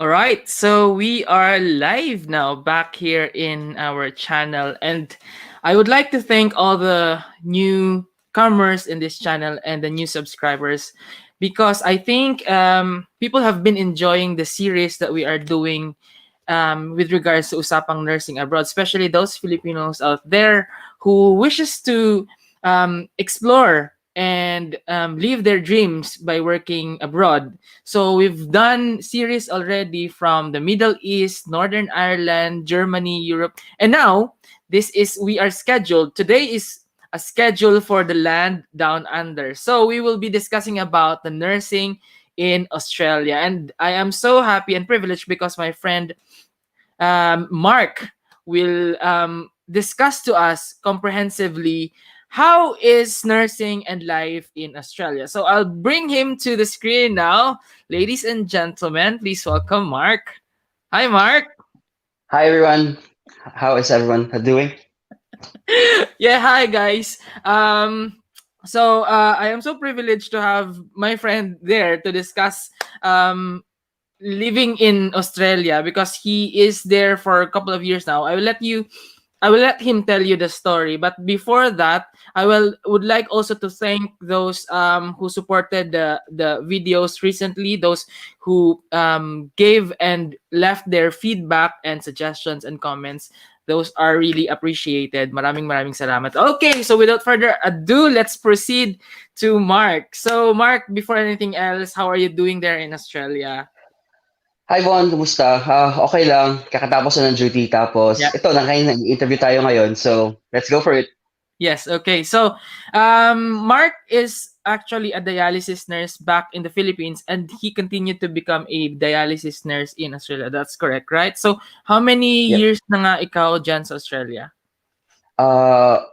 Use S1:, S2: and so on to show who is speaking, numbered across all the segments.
S1: All right, so we are live now back here in our channel, and I would like to thank all the newcomers in this channel and the new subscribers because I think people have been enjoying the series that we are doing with regards to Usapang nursing abroad, especially those Filipinos out there who wishes to explore and live their dreams by working abroad. So we've done series already from the Middle East, Northern Ireland, Germany, Europe, and now this is we are scheduled. Today is a schedule for the land down under. So we will be discussing about the nursing in Australia, and I am so happy and privileged because my friend Mark will discuss to us comprehensively how is nursing and life in Australia. So I'll bring him to the screen now. Ladies and gentlemen, please welcome Mark. Hi, Mark.
S2: Hi everyone. How is everyone doing?
S1: Yeah, hi, guys. I am so privileged to have my friend there to discuss living in Australia because he is there for a couple of years now. I will let him tell you the story. But before that, I will would like also to thank those who supported the videos recently, those who gave and left their feedback and suggestions and comments. Those are really appreciated. Maraming salamat. Okay, so without further ado, let's proceed to Mark. So Mark, before anything else, how are you doing there in Australia?
S2: Hi Von, kumusta? Okay lang. Kakatapos na ng duty tapos ito na kayo nag-interview tayo ngayon. So, let's go for it.
S1: Yes, okay. So, Mark is actually a dialysis nurse back in the Philippines and he continued to become a dialysis nurse in Australia. That's correct, right? So, how many
S2: Yep.
S1: years na nga ikaw dyan sa Australia?
S2: Uh,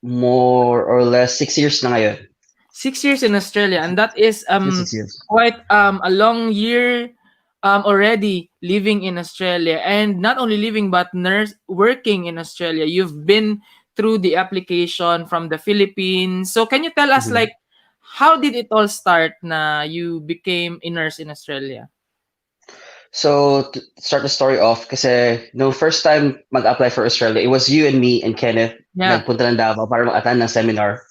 S2: More or less 6 years na ngayon.
S1: 6 years in Australia, and that is
S2: 6 years.
S1: quite a long year already living in Australia, and not only living but nurse working in Australia. You've been through the application from the Philippines. So can you tell us
S2: Mhm.
S1: like how did it all start na you became a nurse in Australia?
S2: So, to start the story off, kasi no first time mag-apply for Australia, it was you and me and Kenneth
S1: Yeah.
S2: nagpunta ng Davao para mag-attend ng seminar.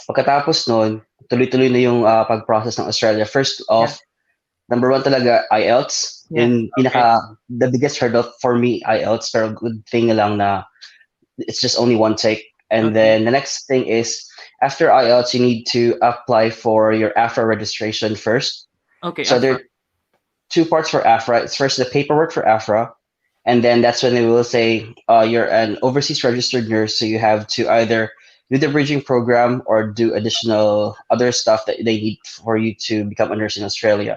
S2: Pagkatapos nun, tuloy-tuloy na yung pag-process ng Australia. First
S1: Yeah.
S2: off, number one talaga, IELTS.
S1: Yeah.
S2: Yung
S1: Okay.
S2: the biggest hurdle for me, IELTS. Pero good thing lang na it's just only one take. And
S1: Okay.
S2: then the next thing is, after IELTS, you need to apply for your AFRA registration first.
S1: Okay.
S2: So there
S1: Afra.
S2: are two parts for AFRA. It's first the paperwork for AFRA, and then that's when they will say you're an overseas registered nurse, so you have to either do the bridging program or do additional other stuff that they need for you to become a nurse in Australia.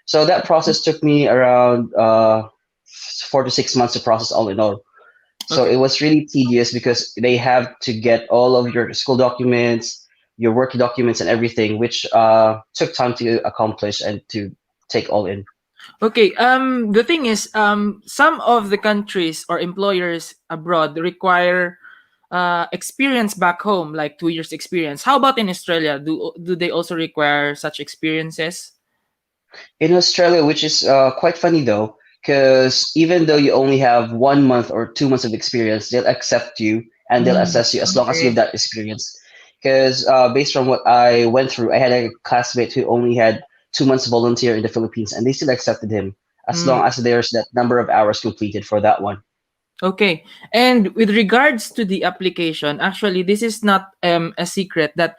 S2: So that process took me around 4 to 6 months to process all in all. So
S1: Okay.
S2: it was really tedious because they have to get all of your school documents, your work documents, and everything, which took time to accomplish and to take all in.
S1: Okay. The thing is, some of the countries or employers abroad require experience back home, like 2 years experience. How about in Australia? Do they also require such experiences?
S2: In Australia, which is quite funny though, because even though you only have 1 month or 2 months of experience, they'll accept you and they'll
S1: Mm,
S2: assess you as long as you
S1: okay.
S2: have that experience. Because based on what I went through, I had a classmate who only had 2 months volunteer in the Philippines, and they still accepted him as
S1: Mm,
S2: long as there's that number of hours completed for that one.
S1: okay. And with regards to the application, actually, this is not a secret that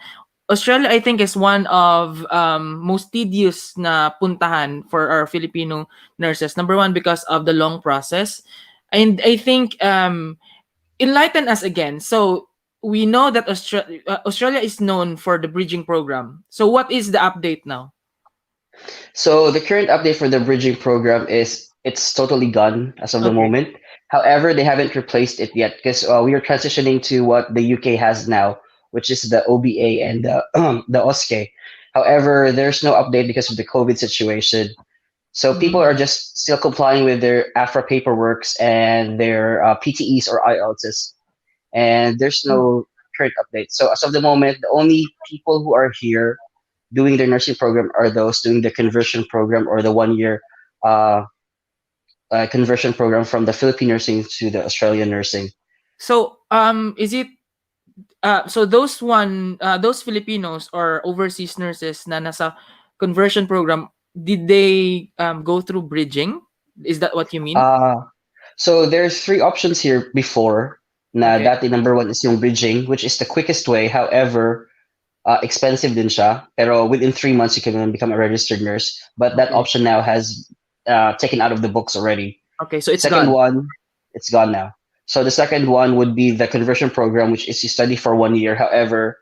S1: Australia, I think, is one of most tedious na puntahan for our Filipino nurses. Number one, because of the long process. And I think enlighten us again. So we know that Australia is known for the bridging program. So what is the update now?
S2: So the current update for the bridging program is it's totally gone as of the
S1: Okay.
S2: moment. However, they haven't replaced it yet because we are transitioning to what the UK has now, which is the OBA and the OSCE. However, there's no update because of the COVID situation. So people
S1: Mm,
S2: are just still complying with their AFRA paperworks and their PTEs or IELTS, and there's no current update. So as of the moment, the only people who are here doing their nursing program are those doing the conversion program or the 1 year uh, conversion program from the Philippine nursing to the Australian nursing.
S1: So is it so those Filipinos or overseas nurses na nasa conversion program, did they go through bridging? Is that what you mean?
S2: Uh, so there's three options here before. Na
S1: Okay.
S2: dati number one is yung bridging, which is the quickest way. However, expensive din siya. Pero within 3 months, you can become a registered nurse. But that
S1: Okay.
S2: option now has taken out of the books already.
S1: Okay, so it's
S2: Second
S1: gone.
S2: one, it's gone now. So the second one would be the conversion program, which is you study for 1 year. However,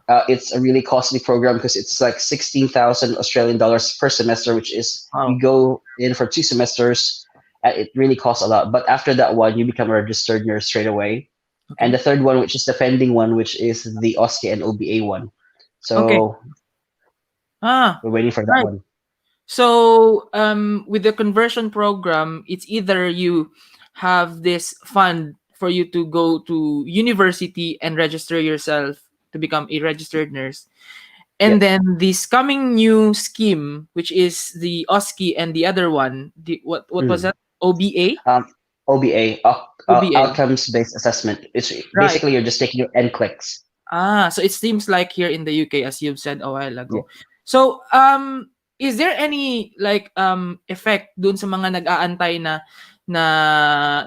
S1: Ah,
S2: it's a really costly program because it's like 16,000 Australian dollars per semester, which is you
S1: wow.
S2: go in for 2 semesters. It really costs a lot. But after that one, you become a registered nurse straight away. And the
S1: Okay.
S2: third one, which is the pending one, which is the OSCE and OBA one.
S1: Okay.
S2: So
S1: Ah,
S2: we're waiting for that
S1: right.
S2: one.
S1: So with the conversion program, it's either you have this fund for you to go to university and register yourself to become a registered nurse. And
S2: Yep.
S1: then this coming new scheme, which is the OSCE and the other one, what was
S2: Mm.
S1: that? OBA?
S2: Um, OBA,
S1: OBA.
S2: outcomes based assessment. It's
S1: Right.
S2: basically you're just taking your NCLEX.
S1: Ah, so it seems like here in the UK, as you've said a while
S2: Yeah.
S1: ago. So, is there any like effect dun sa mga nag-aantay na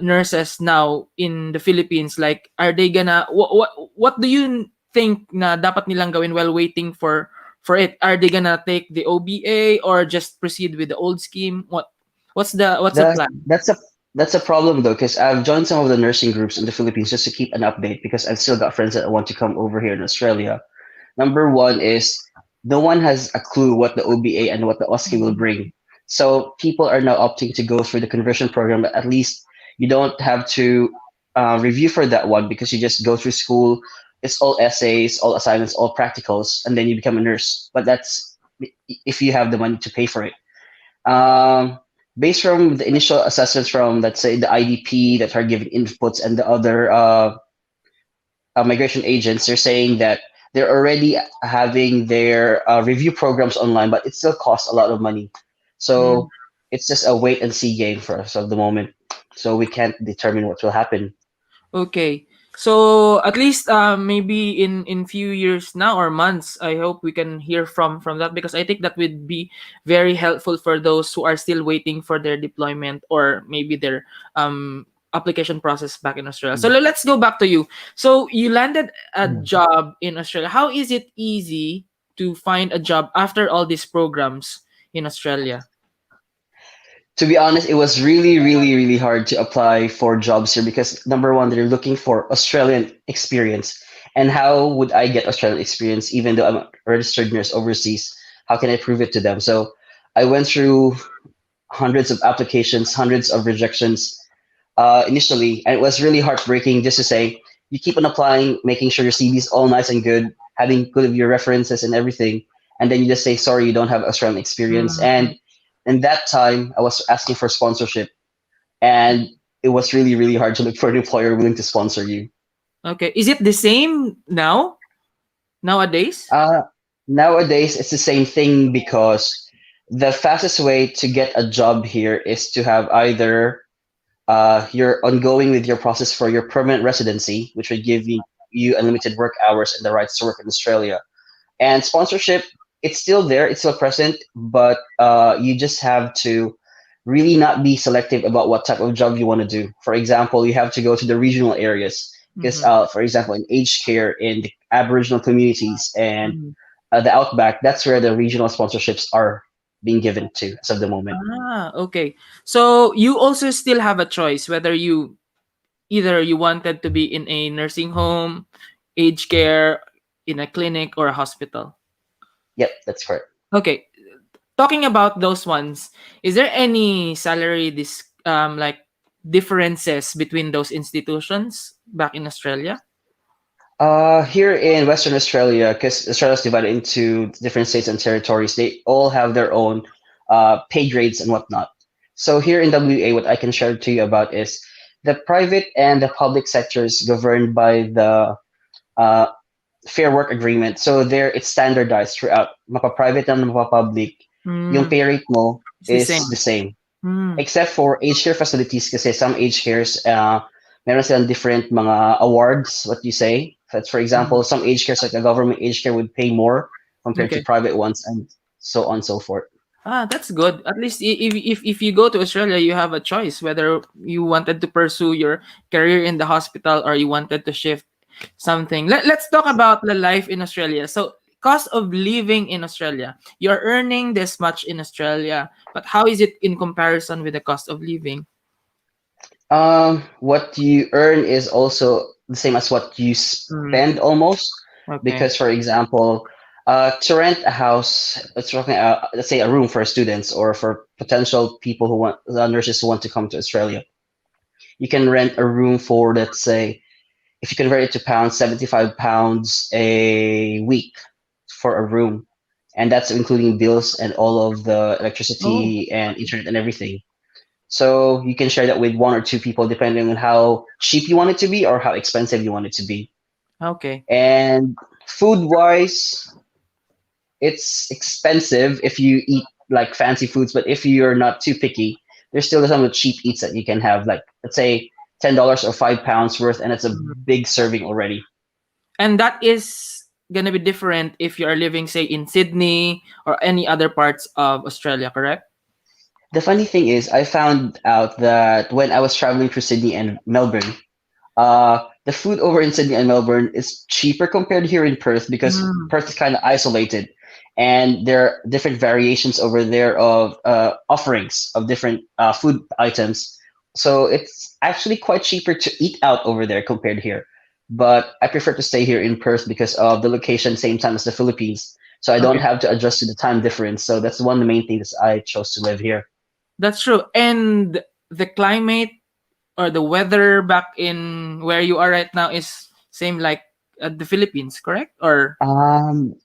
S1: nurses now in the Philippines? Like, are they gonna what do you think na dapat nilang gawin while waiting for it? Are they gonna take the OBA or just proceed with the old scheme? What's the
S2: That
S1: plan?
S2: that's a problem though, because I've joined some of the nursing groups in the Philippines just to keep an update because I've still got friends that want to come over here in Australia. Number one is no one has a clue what the OBA and what the OSCE will bring. So people are now opting to go through the conversion program, but at least you don't have to review for that one because you just go through school. It's all essays, all assignments, all practicals, and then you become a nurse. But that's if you have the money to pay for it. Um, Based from the initial assessments from, let's say, the IDP that are giving inputs and the other migration agents, they're saying that they're already having their review programs online, but it still costs a lot of money.
S1: Mm.
S2: So it's just a wait and see game for us at the moment. So we can't determine what will happen.
S1: Okay. So at least maybe in few years now or months, I hope we can hear from that, because I think that would be very helpful for those who are still waiting for their deployment or maybe their application process back in Australia. So
S2: Mm.
S1: let's go back to you. So you landed a job in Australia. How is it easy to find a job after all these programs in Australia?
S2: To be honest, it was really, really, really hard to apply for jobs here because number one, they're looking for Australian experience. And how would I get Australian experience even though I'm a registered nurse overseas? How can I prove it to them? So I went through hundreds of applications, hundreds of rejections initially, and it was really heartbreaking just to say you keep on applying, making sure your CV is all nice and good, having good of your references and everything, and then you just say sorry, you don't have Australian experience.
S1: Mm,
S2: And in that time, I was asking for sponsorship, and it was really really hard to look for an employer willing to sponsor you.
S1: okay. Is it the same now nowadays?
S2: Uh, Nowadays, it's the same thing because the fastest way to get a job here is to have either you're ongoing with your process for your permanent residency, which would give you unlimited work hours and the rights to work in Australia. And sponsorship, it's still there, it's still present, but you just have to really not be selective about what type of job you want to do. For example, you have to go to the regional areas because,
S1: Mm-hmm.
S2: for example, in aged care in the Aboriginal communities and
S1: Mm-hmm.
S2: the outback, that's where the regional sponsorships are being given to as of the moment.
S1: Ah, okay. So you also still have a choice whether you either you wanted to be in a nursing home, aged care, in a clinic or a hospital.
S2: Yep, that's correct.
S1: Okay. Talking about those ones, is there any salary like differences between those institutions back in Australia?
S2: Here in Western Australia, because Australia is divided into different states and territories, they all have their own pay grades and whatnot. So here in WA, what I can share to you about is the private and the public sectors governed by the uh, Fair Work Agreement. So there, it's standardized throughout. Mapa-private and mapa-public, yung
S1: Mm,
S2: pay rate mo
S1: it's the
S2: is
S1: same.
S2: the same.
S1: Mm,
S2: Except for aged care facilities kasi some aged cares, meron silang different mga awards, what you say. That's for example,
S1: mm.
S2: some aged cares like a government aged care would pay more compared to
S1: Okay.
S2: private ones and so on and so forth.
S1: Ah, that's good. At least if you go to Australia, you have a choice whether you wanted to pursue your career in the hospital or you wanted to shift something. Let's talk about the life in Australia. So, cost of living in Australia. You're earning this much in Australia, but how is it in comparison with the cost of living?
S2: What you earn is also the same as what you
S1: Mm,
S2: spend almost,
S1: okay.
S2: because for example, to rent a house, let's say a room for students or for potential people who want the nurses who want to come to Australia, you can rent a room for, let's say, if you convert it to pounds, £75 a week for a room, and that's including bills and all of the
S1: Oh,
S2: electricity and internet and everything. So you can share that with one or two people depending on how cheap you want it to be or how expensive you want it to be.
S1: okay.
S2: And food wise, it's expensive if you eat like fancy foods, but if you're not too picky, there's still some cheap eats that you can have. Like let's say $10 or £5 worth, and it's a
S1: Mm.
S2: big serving already.
S1: And that is gonna be different if you are living, say, in Sydney or any other parts of Australia, correct?
S2: The funny thing is, I found out that when I was traveling through Sydney and Melbourne, the food over in Sydney and Melbourne is cheaper compared here in Perth because
S1: Mm,
S2: Perth is kind of isolated, and there are different variations over there of offerings of different food items. So it's actually quite cheaper to eat out over there compared here. But I prefer to stay here in Perth because of the location, same time as the Philippines. So I don't
S1: okay.
S2: have to adjust to the time difference. So that's one of the main things I chose to live here.
S1: That's true. And the climate or the weather back in where you are right now is same like the Philippines, correct? Or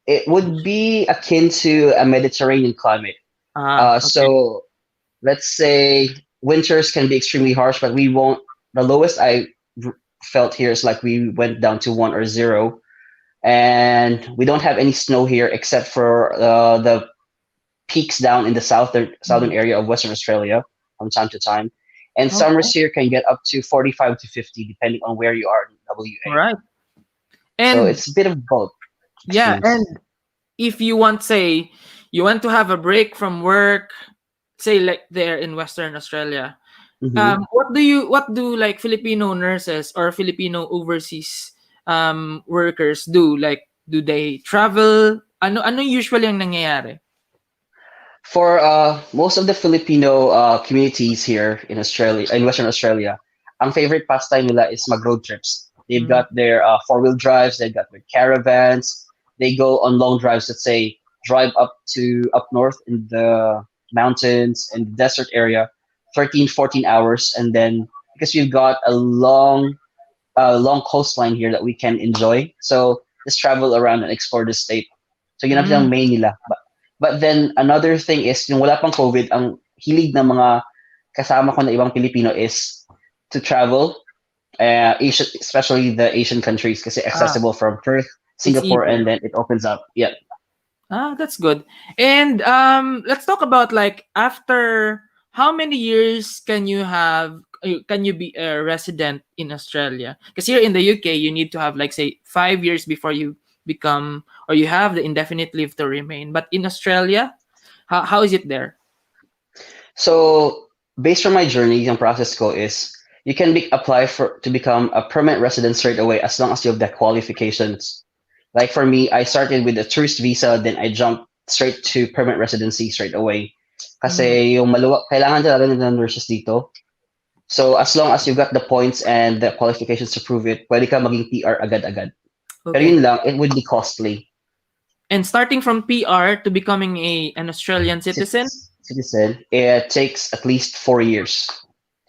S2: It would be akin to a Mediterranean climate.
S1: okay.
S2: So let's say winters can be extremely harsh, but we won't. The lowest felt here is like we went down to 1 or 0, and we don't have any snow here except for the peaks down in the southern
S1: Mm,
S2: area of Western Australia from time to time. And
S1: okay.
S2: summers here can get up to 45 to 50, depending on where you are in
S1: All
S2: WA.
S1: right.
S2: So
S1: And
S2: it's a bit of both
S1: yeah, and
S2: extremes.
S1: if you want, say, you want to have a break from work, say like there in Western Australia,
S2: Hmm.
S1: what do like Filipino nurses or Filipino overseas workers do? Like, do they travel? Ano usually ang nangyayari?
S2: For most of the Filipino communities here in Australia, in Western Australia, ang favorite pastime nila is mag road trips. They've
S1: Mm,
S2: got their four-wheel drives, they've got their caravans. They go on long drives. Let's say drive up north in the mountains and the desert area, 13, 14 hours, and then because we've got a long coastline here that we can enjoy. So just travel around and explore the state. So yun ang
S1: mm,
S2: silang main nila. But then another thing is, yung wala pang COVID, ang hilig ng mga kasama ko na ibang Pilipino is to travel, Asia, especially the Asian countries kasi
S1: ah,
S2: accessible from Perth,
S1: it's
S2: Singapore,
S1: easier.
S2: and then it opens up. Yeah.
S1: Ah, that's good. And let's talk about like after how many years can you be a resident in Australia? Because here in the UK, you need to have like say 5 years before you become or you have the indefinite leave to remain. But in Australia, how is it there?
S2: So based on my journey, yung process ko is you can apply for to become a permanent resident straight away as long as you have the qualifications. Like for me, I started with a tourist visa, then I jumped straight to permanent residency straight away.
S1: Mm,
S2: Kasi yung maluwag, kailangan talaga ng nurses dito. So as long as you've got the points and the qualifications to prove it, pwede ka maging PR agad-agad. Pero
S1: okay.
S2: yun lang, it would be costly.
S1: And starting from PR to becoming an Australian citizen?
S2: Citizen, it takes at least 4 years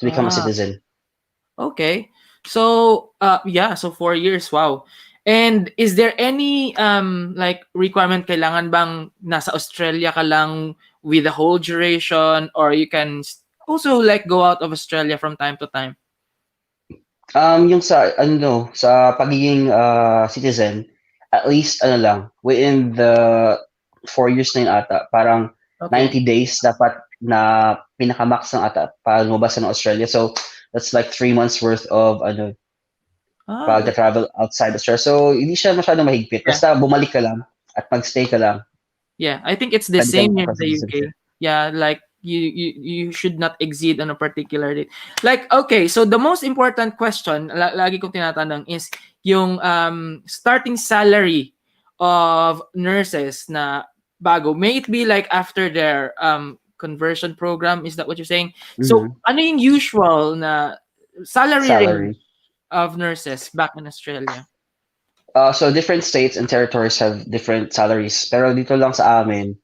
S2: to become a
S1: Ah,
S2: citizen.
S1: okay. So, yeah, so 4 years. Wow. And is there any like requirement kailangan bang nasa Australia ka lang with the whole duration or you can also like go out of Australia from time to time?
S2: Yung sa pagiging citizen, at least within the 4 years na yun ata, parang
S1: Okay.
S2: 90 days dapat na pinakamax ng ata pag lumabas ng Australia. So that's like 3 months worth of ano
S1: Ah,
S2: pag travel outside Australia. So hindi siya masyadong mahigpit.
S1: yeah.
S2: Basta bumalik ka lang at magstay ka lang,
S1: Yeah, I think it's the
S2: pwede ka
S1: same here in
S2: makakuha sa
S1: the
S2: citizenship.
S1: UK. Yeah, like you should not exceed on a particular date. Like okay, so the most important question lagi kong tinatanong is yung starting salary of nurses na bago. May it be like after their conversion program, is that what you're saying? So
S2: Mm-hmm.
S1: ano yung usual na salary range
S2: Salary.
S1: of nurses back in Australia?
S2: So different states and territories have different salaries. Pero dito lang sa amin,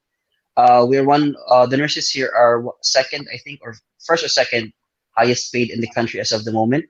S2: we're the nurses here are second, I think, or first or second highest paid in the country as of the moment.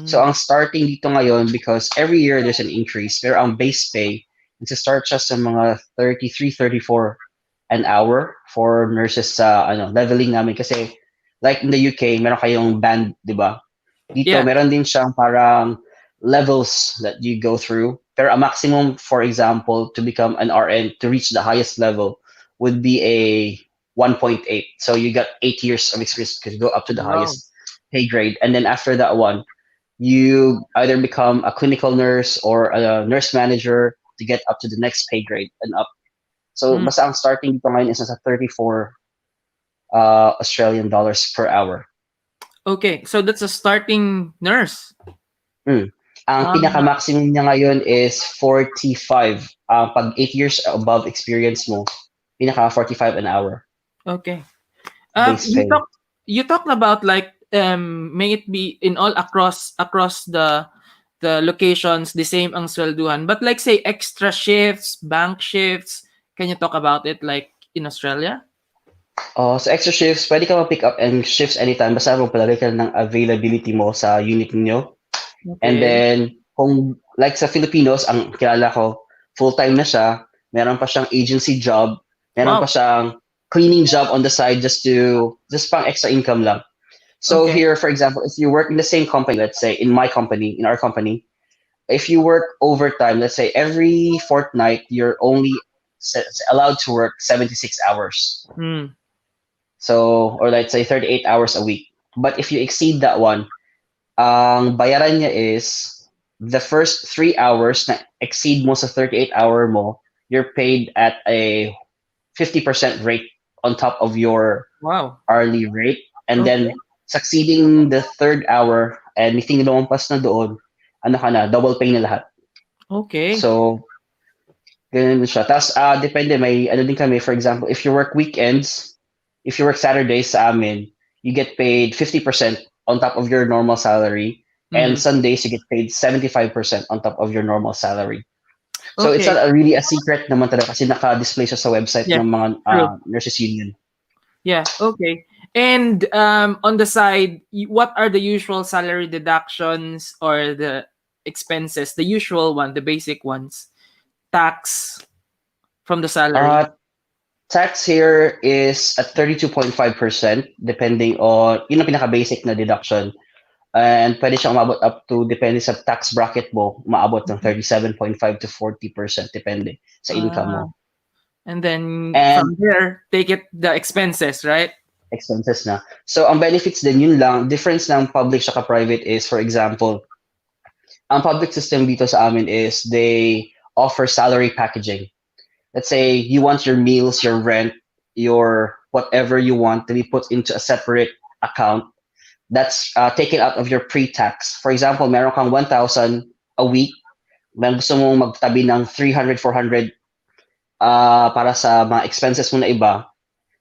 S2: So
S1: Mm.
S2: ang starting dito ngayon, because every year there's an increase, pero ang base pay, start siya sa mga 33, 34 an hour for nurses sa leveling namin. Kasi like in the UK, meron kayong band, di ba? Dito,
S1: Yeah.
S2: meron din siyang parang levels that you go through. Pero a maximum, for example, to become an RN, to reach the highest level, would be a 1.8. So you got 8 years of experience to go up to the
S1: Wow.
S2: highest pay grade. And then after that one, you either become a clinical nurse or a nurse manager to get up to the next pay grade and up. So
S1: Mm.
S2: basta ang starting dito ngayon is nasa 34 Australian dollars per hour.
S1: Okay, so that's a starting nurse.
S2: Mm. Ang
S1: Um,
S2: pinaka-maximum niya ngayon is 45. Pag 8 years above experience mo, pinaka 45 an hour
S1: okay.
S2: base
S1: You
S2: pay.
S1: talked about like may it be in all across the locations the same ang swelduhan, but like say extra shifts, bank shifts, can you talk about it like in Australia?
S2: So extra shifts, pwede ka mag-pick up and shifts anytime basta magpalagay ka ng availability mo sa unit niyo. And
S1: Okay.
S2: then, kung like sa Filipinos, ang kilala ko, full-time na siya, meron pa siyang agency job, meron
S1: Wow.
S2: pa siyang cleaning job on the side just pang extra income lang. So
S1: Okay.
S2: here, for example, if you work in the same company, let's say in my company, in our company, if you work overtime, let's say every fortnight, you're only allowed to work 76 hours.
S1: Hmm.
S2: So, or let's say 38 hours a week. But if you exceed that one, ang bayaran niya is the first 3 hours na exceed mo sa 38-hour mo, you're paid at a 50% rate on top of your
S1: Wow.
S2: hourly rate. And
S1: Okay.
S2: then, succeeding the third hour, anything na lumampas na doon, ano ka na, double pay na lahat.
S1: Okay.
S2: So, ganun siya. Tapos, depende, may ano din kami, for example, if you work weekends, if you work Saturdays sa amin, you get paid 50% on top of your normal salary. And
S1: Mhm.
S2: Sundays, you get paid 75% on top of your normal salary. So it's
S1: Okay.
S2: not really a secret naman talaga kasi naka-display siya sa website
S1: Yeah.
S2: ng mga
S1: True.
S2: nurses union.
S1: Yeah, okay. And on the side, what are the usual salary deductions or the expenses? The usual one, the basic ones. Tax from the salary.
S2: Uh, Tax here is at 32.5% depending on, yun ang pinaka-basic na deduction. And pwede siyang umabot up to, depende sa tax bracket mo, maabot ng
S1: Mhm.
S2: 37.5 to 40% depende sa income mo.
S1: Ah, and then
S2: And
S1: from there, take it the expenses, right?
S2: expenses na. So, ang benefits din, yun lang, difference ng public saka private is, for example, ang public system dito sa amin is they offer salary packaging. Let's say you want your meals, your rent, your whatever you want to be put into a separate account that's taken out of your pre-tax. For example, meron kang 1,000 a week, meron gusto mong magtabi ng 300, 400 para sa mga expenses mo na iba.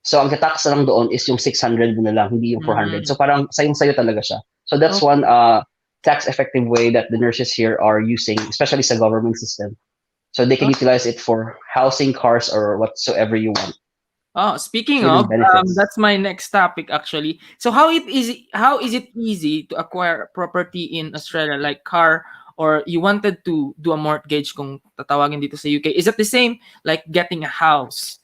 S2: So, ang tax na lang doon is yung 600 mo na lang, hindi yung 400.
S1: Mm,
S2: So, parang sayong-sayo talaga siya. So, that's one
S1: okay.
S2: tax-effective way that the nurses here are using, especially sa government system. So, they can
S1: Oh,
S2: utilize it for housing, cars, or whatsoever you want.
S1: oh, speaking
S2: So, yun
S1: of,
S2: ang benefits.
S1: that's my next topic actually. So how is it easy to acquire property in Australia like car or you wanted to do a mortgage kung tatawagin dito sa UK? Is it the same like getting a house?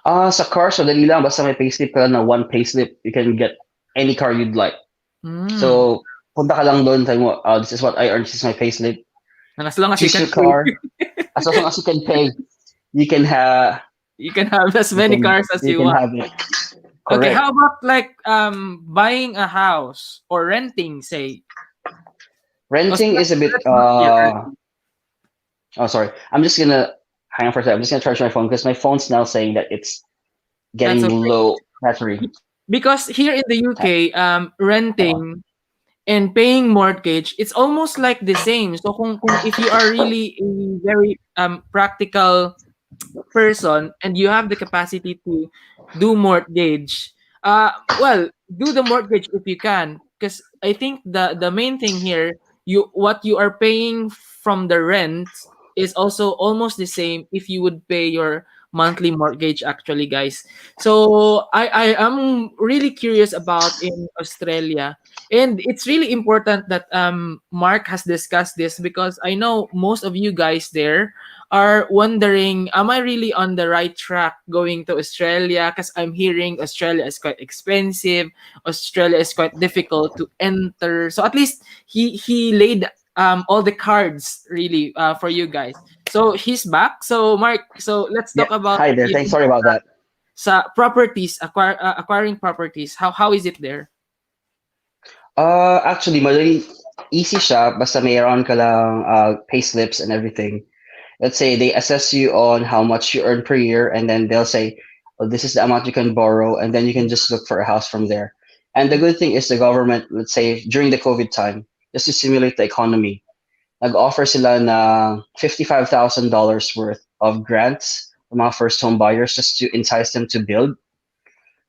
S2: Sa car, so dali lang. Basta may payslip ka lang na one payslip, you can get any car you'd like.
S1: Hmm.
S2: So, punta ka lang doon, tayo mo, this is what I earned, this is my payslip.
S1: And as long as you
S2: Choose
S1: can
S2: your
S1: pay,
S2: car. As long as you can pay, you can have
S1: you can have as many cars as
S2: you
S1: you
S2: can
S1: want.
S2: have it.
S1: Okay,
S2: Correct.
S1: how about like buying a house or renting, say? Oh, so
S2: Renting is a bit.
S1: let's not hear renting.
S2: Oh, sorry. I'm just gonna hang on for a second. I'm just gonna charge my phone because my phone's now saying that it's
S1: That's
S2: getting
S1: okay.
S2: low battery.
S1: Because here in the UK,
S2: Hold on.
S1: renting and paying mortgage, it's almost like the same. So kung if you are really a very practical person and you have the capacity to do mortgage, well, do the mortgage if you can, because I think the main thing here, you what you are paying from the rent is also almost the same if you would pay your monthly mortgage actually, guys. So I am really curious about in Australia, and it's really important that Mark has discussed this because I know most of you guys there are wondering, am I really on the right track going to Australia? Because I'm hearing Australia is quite expensive. Australia is quite difficult to enter. So at least he laid all the cards really for you guys. So he's back. So Mark, so let's
S2: Yeah.
S1: talk about
S2: Hi there. Thanks.
S1: living
S2: Sorry about that.
S1: sa properties, acquiring properties. How is it there?
S2: Actually, madali easy siya basta mayroon ka lang payslips and everything. Let's say they assess you on how much you earn per year, and then they'll say, oh, this is the amount you can borrow, and then you can just look for a house from there. And the good thing is the government, let's say during the COVID time, just to stimulate the economy, nag-offer sila na $55,000 worth of grants for mga first home buyers just to entice them to build.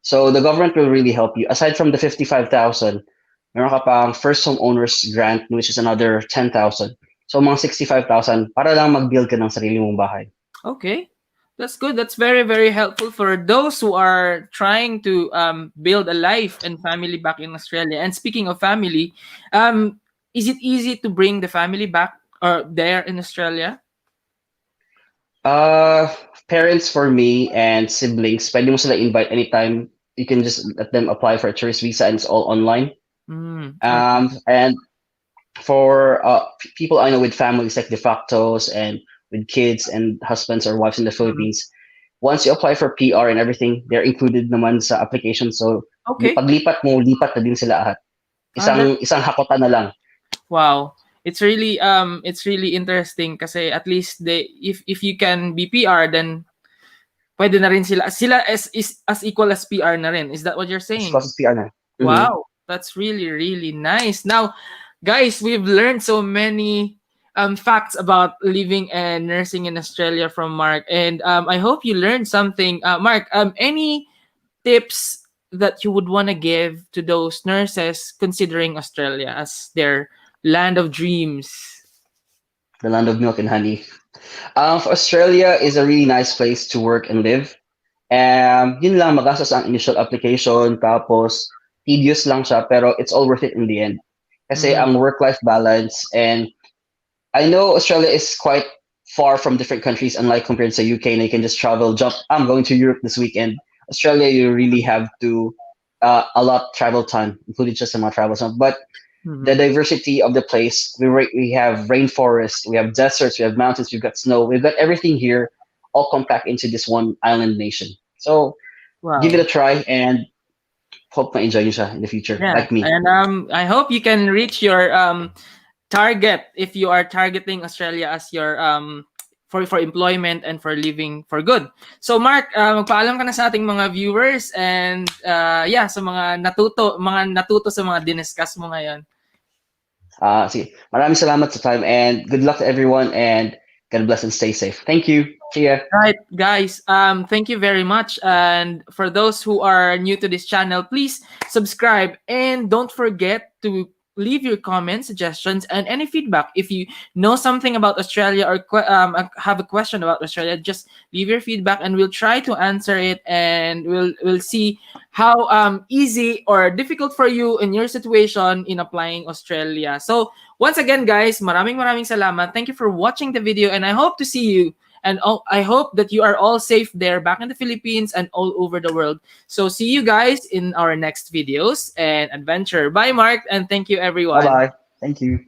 S2: So the government will really help you. Aside from the 55,000, meron ka pang first home owners grant which is another 10,000. So mga 65,000 para lang mag-build ka ng sarili mong bahay.
S1: Okay. That's good. That's very, very helpful for those who are trying to build a life and family back in Australia. And speaking of family, is it easy to bring the family back or there in Australia?
S2: Uh, Parents for me and siblings, pwede mo sila invite anytime. You can just let them apply for a tourist visa and it's all online.
S1: Okay.
S2: And for people I know with families like de factos and with kids and husbands or wives in the
S1: Mm.
S2: Philippines, once you apply for PR and everything, they're included naman sa application. So,
S1: Okay.
S2: paglipat mo, lipat na din sila lahat.
S1: That
S2: Isang hakotan na lang.
S1: wow. It's really interesting kasi at least they if you can be PR then pwede na rin sila as equal as PR na rin. Is that what you're
S2: As
S1: saying?
S2: close as PR na. Mm-hmm.
S1: Wow, that's really, really nice. Now, guys, we've learned so many facts about living and nursing in Australia from Mark, and I hope you learned something. Mark, any tips that you would want to give to those nurses considering Australia as their land of dreams?
S2: The land of milk and honey. Australia is a really nice place to work and live. Yun lang, magastos ang initial application, tapos tedious lang siya, pero it's all worth it in the end. Kasi
S1: Mm,
S2: ang work-life balance, and I know Australia is quite far from different countries, unlike compared to UK, and you can just travel, jump, I'm going to Europe this weekend. Australia, you really have to, a lot travel time, including just some travel time. But the
S1: mhm.
S2: diversity of the place, we have rainforest, we have deserts, we have mountains, we've got snow, we've got everything here, all compact into this one island nation. So give it a
S1: Wow.
S2: try and hope na enjoy nyo siya in the future,
S1: Yeah,
S2: like me.
S1: and I hope you can reach your target if you are targeting Australia as your for employment and for living for good. So Mark, magpaalam ka na sa ating mga viewers and yeah, sa mga natuto sa mga diniscuss mo ngayon.
S2: Sige. Maraming salamat sa time and good luck to everyone and God bless and stay safe. Thank you. See ya.
S1: Right, guys. Thank you very much. And for those who are new to this channel, please subscribe and don't forget to leave your comments, suggestions, and any feedback. If you know something about Australia or have a question about Australia, just leave your feedback, and we'll try to answer it. And we'll see how easy or difficult for you in your situation in applying Australia. So once again, guys, maraming salamat. Thank you for watching the video, and I hope to see you and I hope that you are all safe there back in the Philippines and all over the world. So see you guys in our next videos and adventure. Bye, Mark, and thank you,
S2: Bye
S1: everyone.
S2: bye. Thank you.